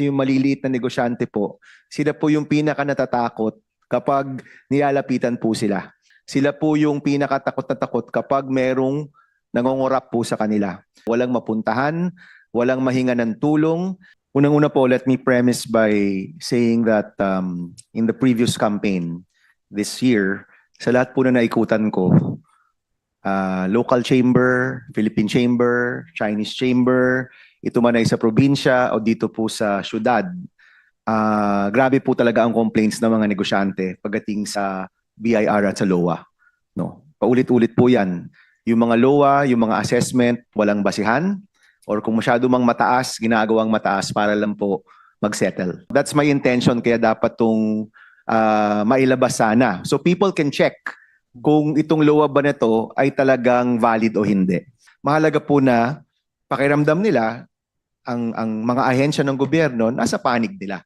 Yung maliliit na negosyante po, sila po yung pinaka natatakot kapag nilalapitan po sila. Sila po yung pinakatakot na takot kapag merong nangongorap po sa kanila. Walang mapuntahan, walang mahinga ng tulong. Unang-una po, let me premise by saying that in the previous campaign this year, sa lahat po na naikutan ko, local chamber, Philippine chamber, Chinese chamber, ito man ay sa probinsya o dito po sa syudad, grabe po talaga ang complaints ng mga negosyante pagdating sa BIR at sa LOA. No? Paulit-ulit po yan. Yung mga LOA, yung mga assessment, walang basihan, or kung masyado mang mataas, ginagawang mataas para lang po mag-settle. That's my intention, kaya dapat itong mailabas sana. So people can check kung itong LOA ba na ito ay talagang valid o hindi. Mahalaga po na pakiramdam nila, ang mga ahensya ng gobyerno nasa panig nila.